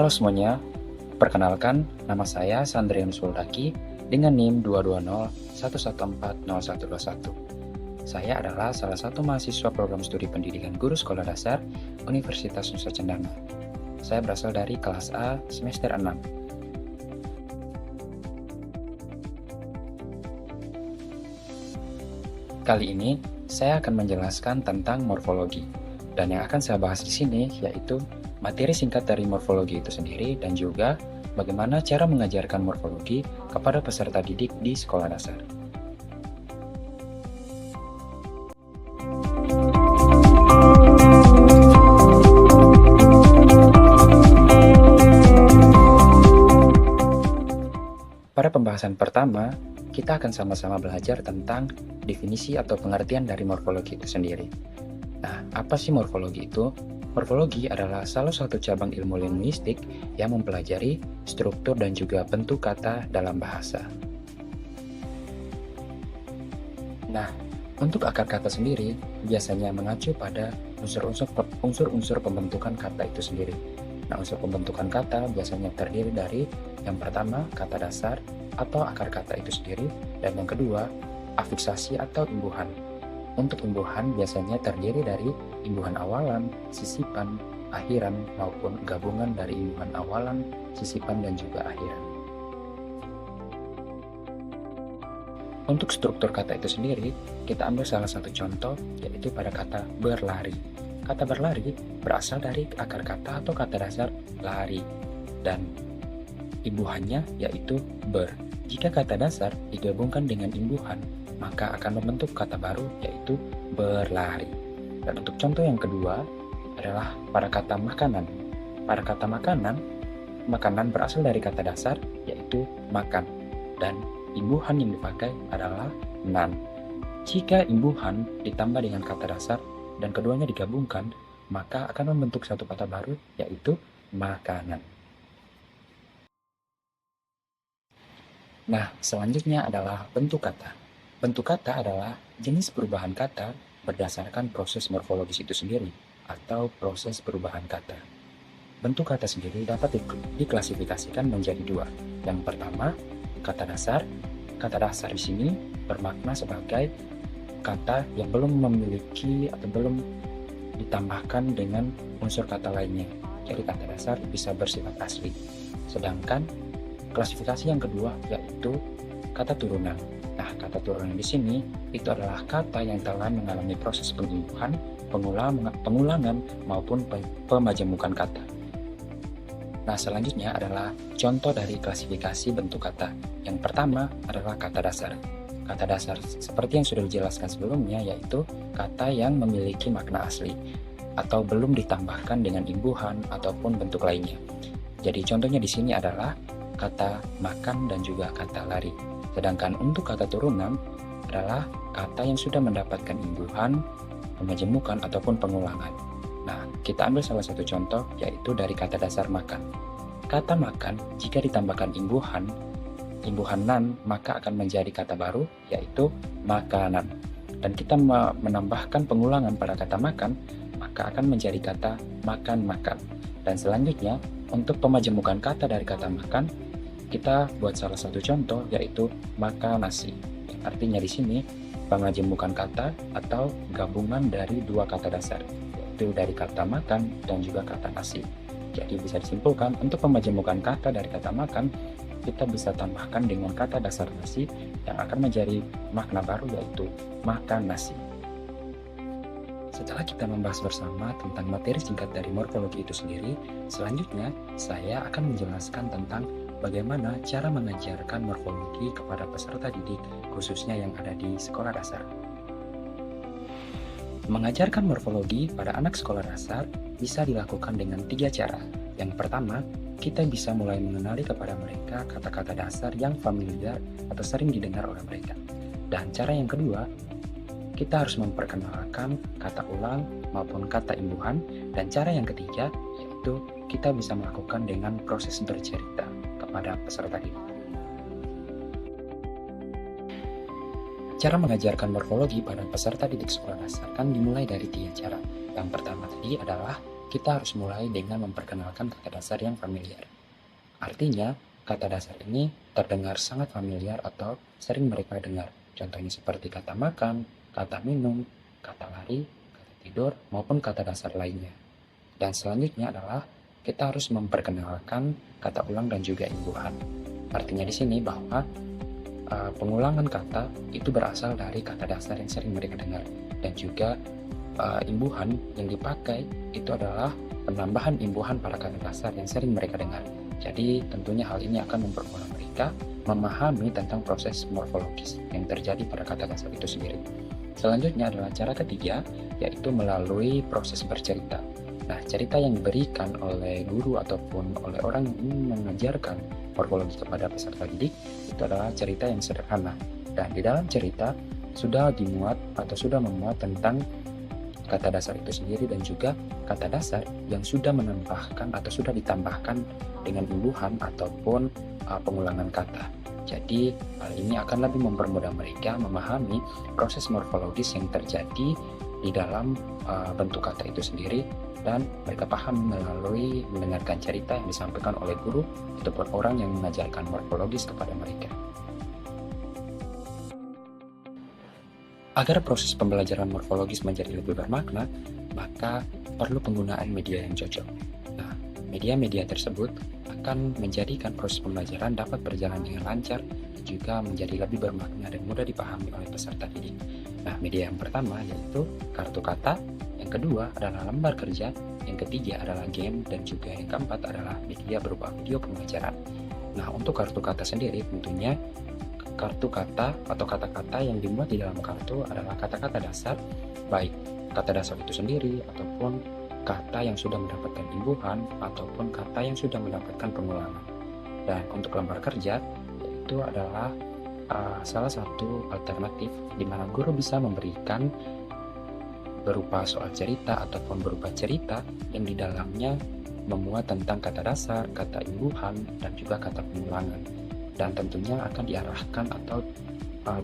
Halo semuanya, perkenalkan nama saya Sandrian Suldaki dengan NIM 22011401121. Saya adalah salah satu mahasiswa program studi pendidikan guru sekolah dasar Universitas Nusa Cendana. Saya berasal dari kelas A semester 6. Kali ini saya akan menjelaskan tentang morfologi, dan yang akan saya bahas di sini yaitu materi singkat dari morfologi itu sendiri dan juga bagaimana cara mengajarkan morfologi kepada peserta didik di sekolah dasar. Pada pembahasan pertama, kita akan sama-sama belajar tentang definisi atau pengertian dari morfologi itu sendiri. Nah, apa sih morfologi itu? Morfologi adalah salah satu cabang ilmu linguistik yang mempelajari struktur dan juga bentuk kata dalam bahasa. Nah, untuk akar kata sendiri biasanya mengacu pada unsur-unsur pembentukan kata itu sendiri. Nah, unsur pembentukan kata biasanya terdiri dari yang pertama, kata dasar atau akar kata itu sendiri, dan yang kedua, afiksasi atau imbuhan. Untuk imbuhan biasanya terdiri dari imbuhan awalan, sisipan, akhiran, maupun gabungan dari imbuhan awalan, sisipan, dan juga akhiran. Untuk struktur kata itu sendiri, kita ambil salah satu contoh, yaitu pada kata berlari. Kata berlari berasal dari akar kata atau kata dasar lari, dan imbuhannya yaitu ber. Jika kata dasar digabungkan dengan imbuhan, maka akan membentuk kata baru yaitu berlari. Dan untuk contoh yang kedua adalah pada kata makanan. Pada kata makanan berasal dari kata dasar yaitu makan, dan imbuhan yang dipakai adalah nan. Jika imbuhan ditambah dengan kata dasar dan keduanya digabungkan, maka akan membentuk satu kata baru yaitu makanan. Nah, selanjutnya adalah bentuk kata. Bentuk kata adalah jenis perubahan kata berdasarkan proses morfologis itu sendiri atau proses perubahan kata. Bentuk kata sendiri dapat diklasifikasikan menjadi dua. Yang pertama, kata dasar. Kata dasar di sini bermakna sebagai kata yang belum memiliki atau belum ditambahkan dengan unsur kata lainnya. Jadi kata dasar bisa bersifat asli. Sedangkan klasifikasi yang kedua yaitu kata turunan. Nah, kata turunan di sini itu adalah kata yang telah mengalami proses pengimbuhan, pengulangan maupun pemajemukan kata. Nah, selanjutnya adalah contoh dari klasifikasi bentuk kata. Yang pertama adalah kata dasar. Kata dasar seperti yang sudah dijelaskan sebelumnya yaitu kata yang memiliki makna asli atau belum ditambahkan dengan imbuhan ataupun bentuk lainnya. Jadi contohnya di sini adalah kata makan dan juga kata lari. Sedangkan untuk kata turunan adalah kata yang sudah mendapatkan imbuhan, pemajemukan ataupun pengulangan. Nah, kita ambil salah satu contoh yaitu dari kata dasar makan. Kata makan jika ditambahkan imbuhan nan, maka akan menjadi kata baru yaitu makanan. Dan kita menambahkan pengulangan pada kata makan, maka akan menjadi kata makan-makan. Dan selanjutnya, untuk pemajemukan kata dari kata makan, kita buat salah satu contoh yaitu makan nasi. Artinya di sini pemajemukan kata atau gabungan dari dua kata dasar, yaitu dari kata makan dan juga kata nasi. Jadi bisa disimpulkan untuk pemajemukan kata dari kata makan, kita bisa tambahkan dengan kata dasar nasi yang akan menjadi makna baru yaitu makan nasi. Setelah kita membahas bersama tentang materi singkat dari morfologi itu sendiri, selanjutnya saya akan menjelaskan tentang bagaimana cara mengajarkan morfologi kepada peserta didik khususnya yang ada di sekolah dasar. Mengajarkan morfologi pada anak sekolah dasar bisa dilakukan dengan 3 cara. Yang pertama, kita bisa mulai mengenali kepada mereka kata-kata dasar yang familiar atau sering didengar oleh mereka. Dan cara yang kedua, kita harus memperkenalkan kata ulang maupun kata imbuhan. Dan cara yang ketiga, yaitu kita bisa melakukan dengan proses bercerita kepada peserta didik. Cara mengajarkan morfologi pada peserta didik sekolah dasar kan dimulai dari 3 cara. Yang pertama tadi adalah kita harus mulai dengan memperkenalkan kata dasar yang familiar. Artinya, kata dasar ini terdengar sangat familiar atau sering mereka dengar. Contohnya seperti kata makan, kata minum, kata lari, kata tidur, maupun kata dasar lainnya. Dan selanjutnya adalah kita harus memperkenalkan kata ulang dan juga imbuhan. Artinya di sini bahwa pengulangan kata itu berasal dari kata dasar yang sering mereka dengar, dan juga imbuhan yang dipakai itu adalah penambahan imbuhan pada kata dasar yang sering mereka dengar. Jadi tentunya hal ini akan mempermudah mereka memahami tentang proses morfologis yang terjadi pada kata dasar itu sendiri. Selanjutnya adalah cara ketiga, yaitu melalui proses bercerita. Nah, cerita yang diberikan oleh guru ataupun oleh orang yang ingin mengajarkan morfologi kepada peserta didik itu adalah cerita yang sederhana. Dan di dalam cerita sudah dimuat atau sudah memuat tentang kata dasar itu sendiri dan juga kata dasar yang sudah menambahkan atau sudah ditambahkan dengan imbuhan ataupun pengulangan kata. Jadi hal ini akan lebih mempermudah mereka memahami proses morfologis yang terjadi di dalam bentuk kata itu sendiri, dan mereka paham melalui mendengarkan cerita yang disampaikan oleh guru ataupun orang yang mengajarkan morfologis kepada mereka. Agar proses pembelajaran morfologis menjadi lebih bermakna, maka perlu penggunaan media yang cocok. Nah, media-media tersebut akan menjadikan proses pembelajaran dapat berjalan dengan lancar dan juga menjadi lebih bermakna dan mudah dipahami oleh peserta didik. Nah, media yang pertama yaitu kartu kata, yang kedua adalah lembar kerja, yang ketiga adalah game, dan juga yang keempat adalah media berupa video pembelajaran. Nah, untuk kartu kata sendiri tentunya kartu kata atau kata-kata yang dimuat di dalam kartu adalah kata-kata dasar, baik kata dasar itu sendiri ataupun kata yang sudah mendapatkan imbuhan ataupun kata yang sudah mendapatkan pengulangan. Dan untuk lembar kerja itu adalah salah satu alternatif di mana guru bisa memberikan berupa soal cerita ataupun berupa cerita yang di dalamnya memuat tentang kata dasar, kata imbuhan, dan juga kata pengulangan. Dan tentunya akan diarahkan atau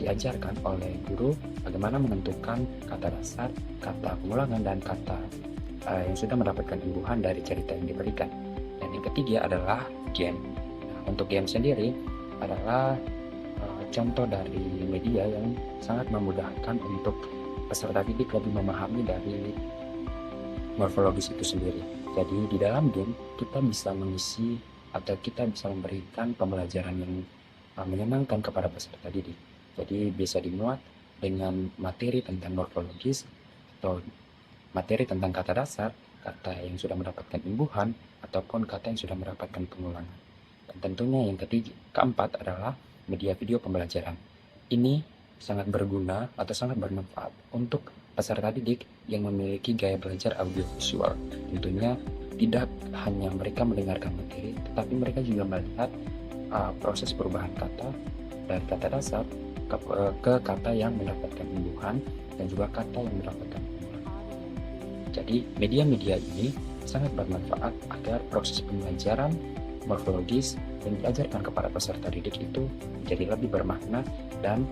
diajarkan oleh guru bagaimana menentukan kata dasar, kata pengulangan, dan kata yang sudah mendapatkan imbuhan dari cerita yang diberikan. Dan yang ketiga adalah game. Nah, untuk game sendiri adalah contoh dari media yang sangat memudahkan untuk peserta didik lebih memahami dari morfologis itu sendiri. Jadi di dalam game kita bisa mengisi atau kita bisa memberikan pembelajaran yang menyenangkan kepada peserta didik. Jadi bisa dimuat dengan materi tentang morfologis atau materi tentang kata dasar, kata yang sudah mendapatkan imbuhan, ataupun kata yang sudah mendapatkan pengulangan. Dan tentunya yang keempat adalah media video pembelajaran. Ini sangat berguna atau sangat bermanfaat untuk peserta didik yang memiliki gaya belajar audiovisual. Tentunya tidak hanya mereka mendengarkan materi, tetapi mereka juga melihat proses perubahan kata dari kata dasar ke kata yang mendapatkan imbuhan dan juga kata yang mendapatkan pengulangan. Jadi media-media ini sangat bermanfaat agar proses pembelajaran morfologis yang diajarkan kepada peserta didik itu menjadi lebih bermakna dan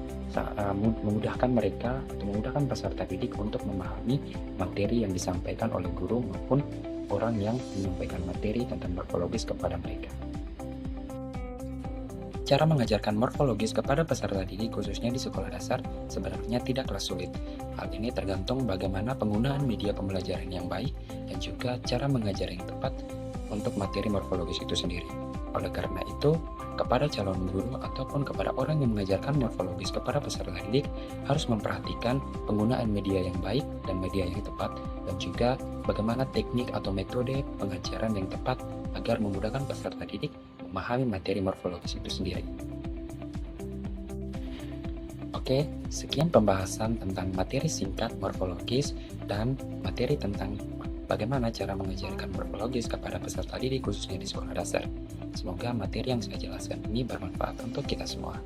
memudahkan mereka atau memudahkan peserta didik untuk memahami materi yang disampaikan oleh guru maupun orang yang menyampaikan materi tentang morfologis kepada mereka. Cara mengajarkan morfologis kepada peserta didik khususnya di sekolah dasar sebenarnya tidaklah sulit. Hal ini tergantung bagaimana penggunaan media pembelajaran yang baik dan juga cara mengajar yang tepat untuk materi morfologis itu sendiri. Oleh karena itu, kepada calon guru ataupun kepada orang yang mengajarkan morfologis kepada peserta didik harus memperhatikan penggunaan media yang baik dan media yang tepat, dan juga bagaimana teknik atau metode pengajaran yang tepat agar memudahkan peserta didik memahami materi morfologis itu sendiri. Oke, sekian pembahasan tentang materi singkat morfologis dan materi tentang bagaimana cara mengajarkan morfologis kepada peserta didik khususnya di sekolah dasar. Semoga materi yang saya jelaskan ini bermanfaat untuk kita semua.